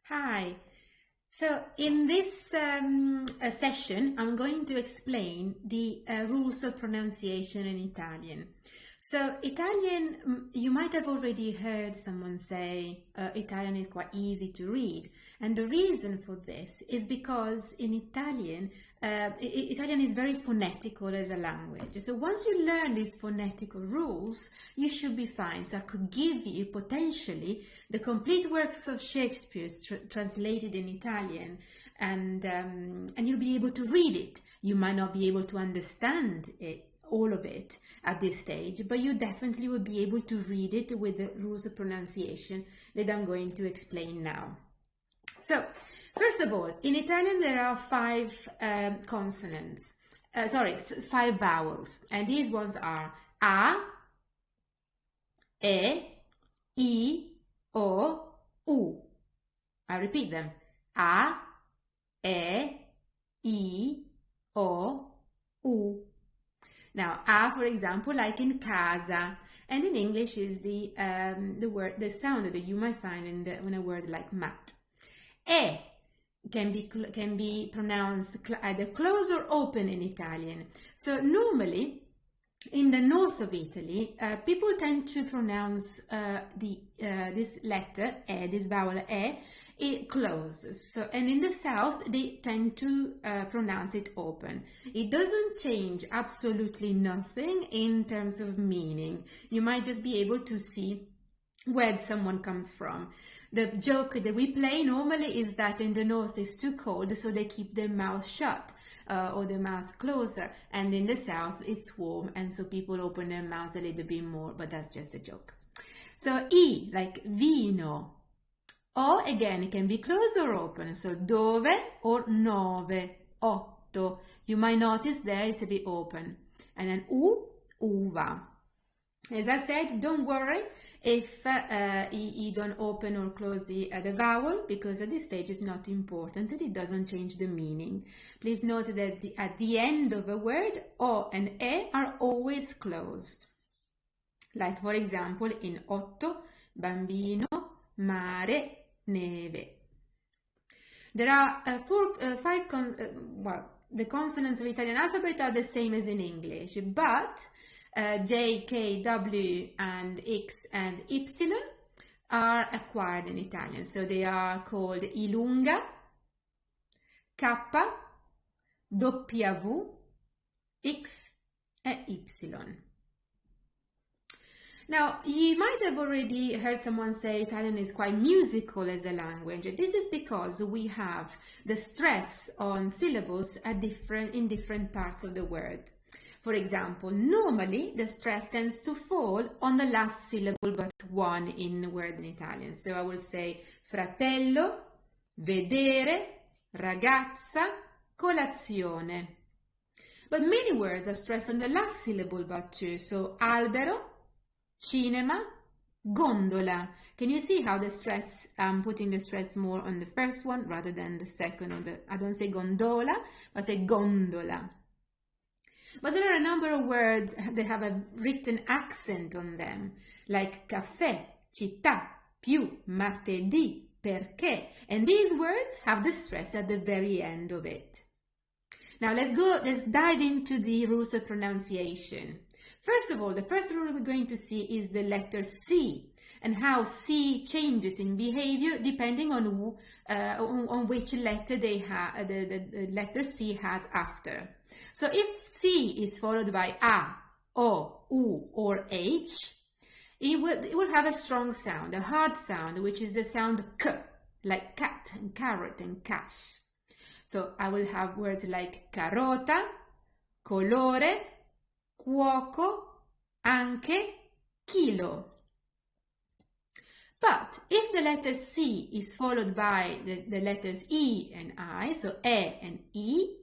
Hi. So in this session, I'm going to explain the rules of pronunciation in Italian. So Italian, you might have already heard someone say Italian is quite easy to read. And the reason for this is because in Italian, Italian is very phonetical as a language. So once you learn these phonetical rules, you should be fine. So I could give you potentially the complete works of Shakespeare translated in Italian, and you'll be able to read it. You might not be able to understand it, all of it at this stage, but you definitely will be able to read it with the rules of pronunciation that I'm going to explain now. So, first of all, in Italian there are five five vowels, and these ones are A, E, I, O, U. I repeat them. A, E, I, O, U. Now, A, for example, like in casa, and in English is the sound that you might find in a word like mat. E can be pronounced either close or open in Italian. So normally, in the north of Italy, people tend to pronounce this letter E, this vowel E, closed. So, and in the south, they tend to pronounce it open. It doesn't change absolutely nothing in terms of meaning. You might just be able to see where someone comes from. The joke that we play normally is that in the north it's too cold, so they keep their mouth shut or their mouth closer, and in the south it's warm, and so people open their mouths a little bit more, but that's just a joke. So I, like vino. O, again, it can be closed or open, so dove or nove, otto. You might notice there it's a bit open. And then U, uva. As I said, don't worry if you don't open or close the vowel, because at this stage it's not important and it doesn't change the meaning. Please note that at the end of a word, O and E are always closed. Like, for example, in otto, bambino, mare, neve. There are the consonants of Italian alphabet are the same as in English, but J, K, W, and X and Y are acquired in Italian. So they are called I lunga, K, W, X, and Y. Now, you might have already heard someone say Italian is quite musical as a language. This is because we have the stress on syllables in different parts of the word. For example, normally the stress tends to fall on the last syllable but one in the word in Italian. So I will say fratello, vedere, ragazza, colazione. But many words are stressed on the last syllable but two. So albero, cinema, gondola. Can you see how the stress, I'm putting the stress more on the first one rather than the second? I don't say gondola, I say gondola. But there are a number of words that have a written accent on them, like caffè, città, più, martedì, perché. And these words have the stress at the very end of it. Now let's dive into the rules of pronunciation. First of all, the first rule we're going to see is the letter C, and how C changes in behavior depending on which letter the letter C has after. So if C is followed by A, O, U, or H, it will have a strong sound, a hard sound, which is the sound K, like cat and carrot and cash. So I will have words like carota, colore, cuoco, anche, chilo. But if the letter C is followed by the letters E and I, so E and I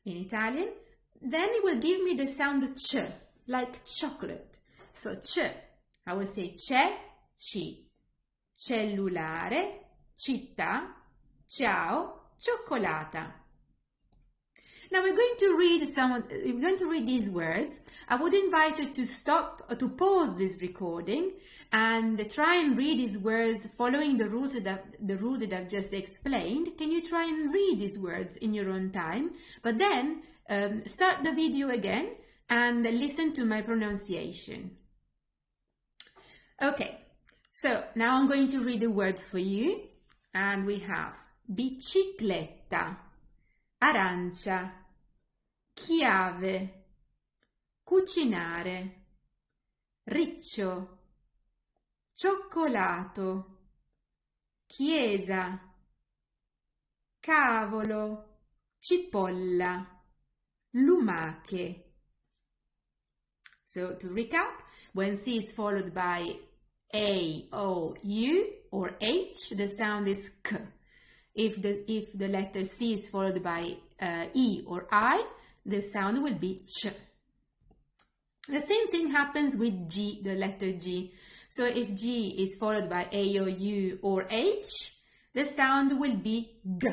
in Italian, then it will give me the sound ch, like chocolate. So ch, I will say c'è, ci, cellulare, città, ciao, cioccolata. Now we're going to read these words. I would invite you to stop, to pause this recording and try and read these words following the rule that I've just explained. Can you try and read these words in your own time? But then start the video again and listen to my pronunciation. Okay, so now I'm going to read the words for you, and we have bicicletta, arancia, chiave, cucinare, riccio, cioccolato, chiesa, cavolo, cipolla, lumache. So to recap, when C is followed by A, O, U or H, the sound is K. If the letter C is followed by E or I, the sound will be Ch. The same thing happens with G, the letter G. So if G is followed by A, O, U or H, the sound will be G.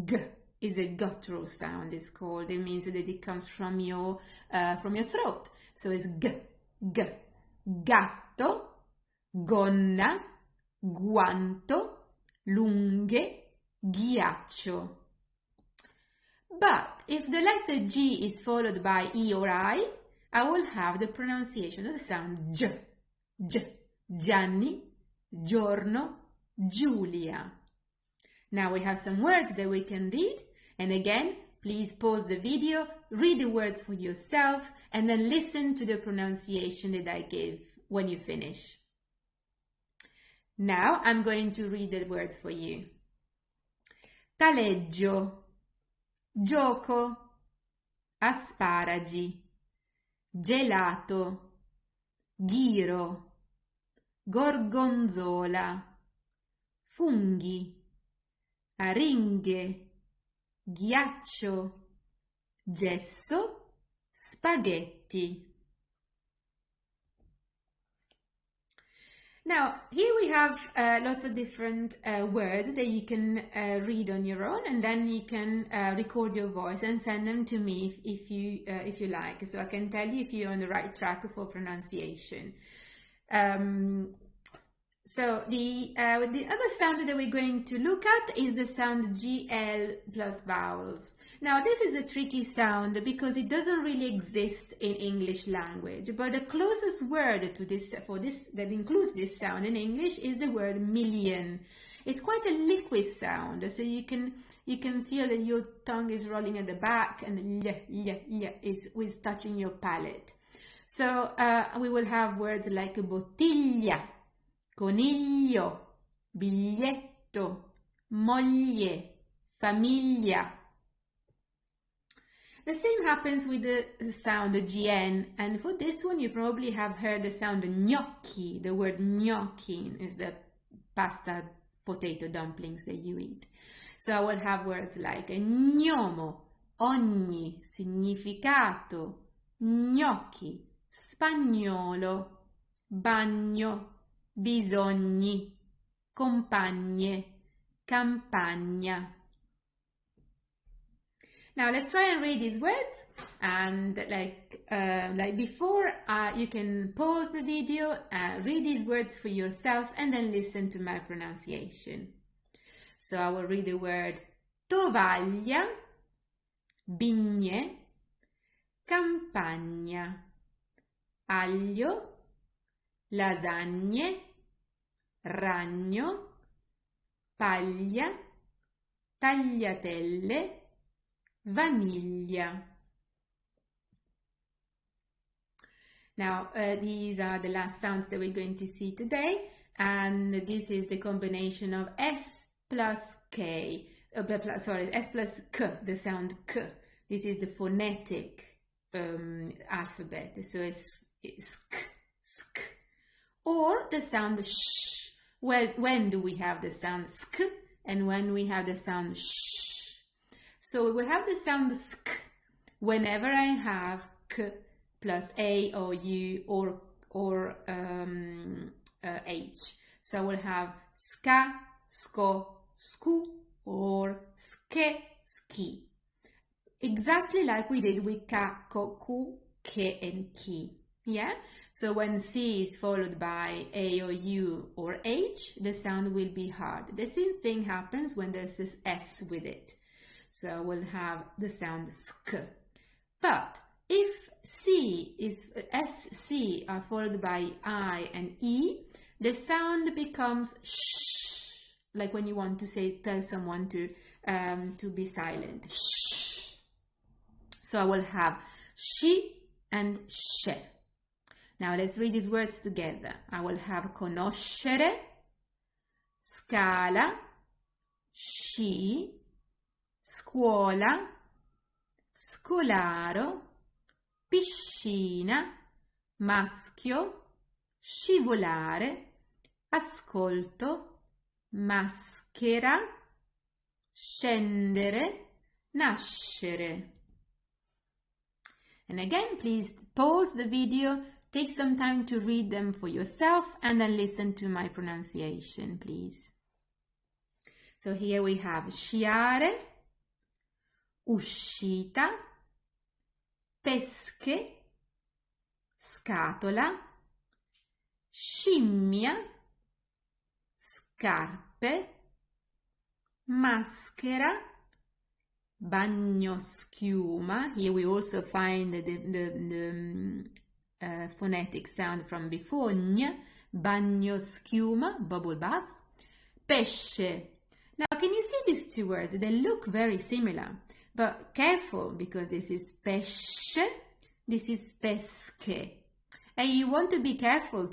G is a guttural sound, it's called. It means that it comes from your throat. So it's G, G. Gatto, gonna, guanto, lunghe, ghiaccio. But if the letter G is followed by E or I will have the pronunciation of the sound J. J. Gianni, giorno, Giulia. Now we have some words that we can read. And again, please pause the video, read the words for yourself, and then listen to the pronunciation that I give when you finish. Now I'm going to read the words for you. Taleggio, gioco, asparagi, gelato, ghiro, gorgonzola, funghi, aringhe, ghiaccio, gesso, spaghetti. Now, here we have lots of different words that you can read on your own, and then you can record your voice and send them to me if you like, so I can tell you if you're on the right track for pronunciation. So the other sound that we're going to look at is the sound GL plus vowels. Now this is a tricky sound because it doesn't really exist in English language, but the closest word to this that includes this sound in English is the word million. It's quite a liquid sound, so you can feel that your tongue is rolling at the back and the is touching your palate. So we will have words like bottiglia, coniglio, biglietto, moglie, famiglia. The same happens with the sound GN, and for this one you probably have heard the sound gnocchi. The word gnocchi is the pasta potato dumplings that you eat. So I will have words like gnomo, ogni, significato, gnocchi, spagnolo, bagno, bisogni, compagne, campagna. Now let's try and read these words, and like before, you can pause the video, read these words for yourself, and then listen to my pronunciation. So I will read the word tovaglia, bigne, campagna, aglio, lasagne, ragno, paglia, tagliatelle, vaniglia. Now these are the last sounds that we're going to see today, and this is the combination of S plus K, S plus K, the sound K. This is the phonetic alphabet, so it's sk, sk. Or the sound sh. Well, when do we have the sound sk and when we have the sound sh? So we will have the sound sk whenever I have k plus a or u or h. So I will have ska, sko, sku or ske, ski. exactly like we did with ka, ko, ku, ke, and ki. Yeah? So when C is followed by A or U or H, the sound will be hard. The same thing happens when there's this S with it. So we'll have the sound sk. But if SC are followed by I and E, the sound becomes sh, like when you want to tell someone to be silent. Shh. So I will have she and she. Now let's read these words together. I will have conoscere, scala, sci, scuola, scolaro, piscina, maschio, scivolare, ascolto, maschera, scendere, nascere. And again, please pause the video, take some time to read them for yourself, and then listen to my pronunciation, please. So here we have sciare, uscita, pesche, scatola, scimmia, scarpe, maschera, bagnoschiuma. Here we also find the phonetic sound from before, gn, bagnoschiuma, bubble bath, pesce. Now, can you see these two words? They look very similar, but careful, because this is pesce, this is pesche. And you want to be careful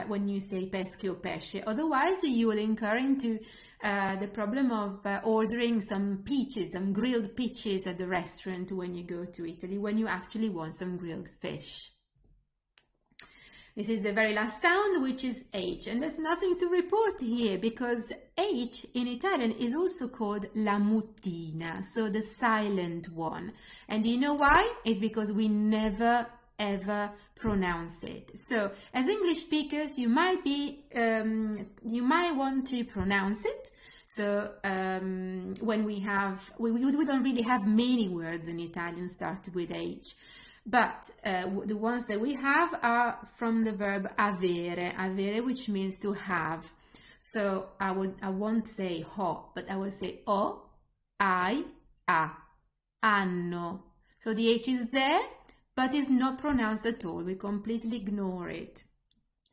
when you say pesche or pesce, otherwise you will incur into the problem of ordering some peaches, some grilled peaches at the restaurant when you go to Italy, when you actually want some grilled fish. This is the very last sound, which is H, and there's nothing to report here because H in Italian is also called la mutina, so the silent one. And do you know why? It's because we never ever pronounce it. So as English speakers, you might want to pronounce it. So when we don't really have many words in Italian start with H. But the ones that we have are from the verb avere, which means to have. So I won't say ho, but I will say o, I, a, anno. So the H is there, but it's not pronounced at all. We completely ignore it.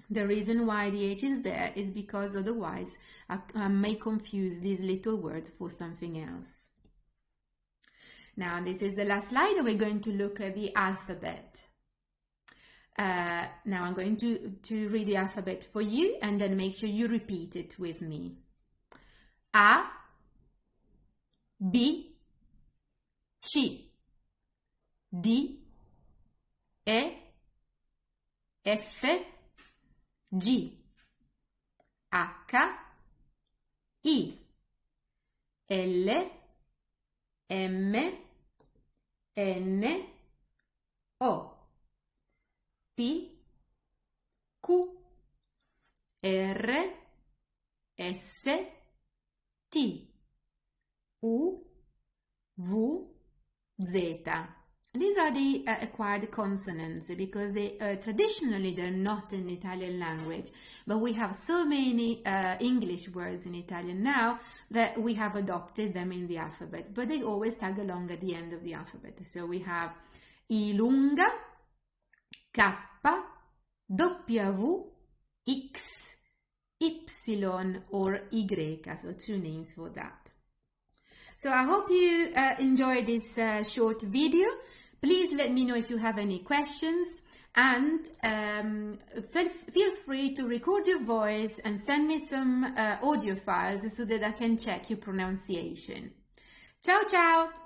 The reason why the H is there is because otherwise I may confuse these little words for something else. Now, this is the last slide, and we're going to look at the alphabet. Now, I'm going to read the alphabet for you, and then make sure you repeat it with me. A, B, C, D, E, F, G, H, I, L, M, N, O, P, Q, R, S, T, U, V, Z. These are the acquired consonants because traditionally they're not in the Italian language, but we have so many English words in Italian now that we have adopted them in the alphabet, but they always tag along at the end of the alphabet. So we have I lunga, K, W, X, Y or Y, so two names for that. So I hope you enjoyed this short video. Please let me know if you have any questions, and feel free to record your voice and send me some audio files so that I can check your pronunciation. Ciao ciao!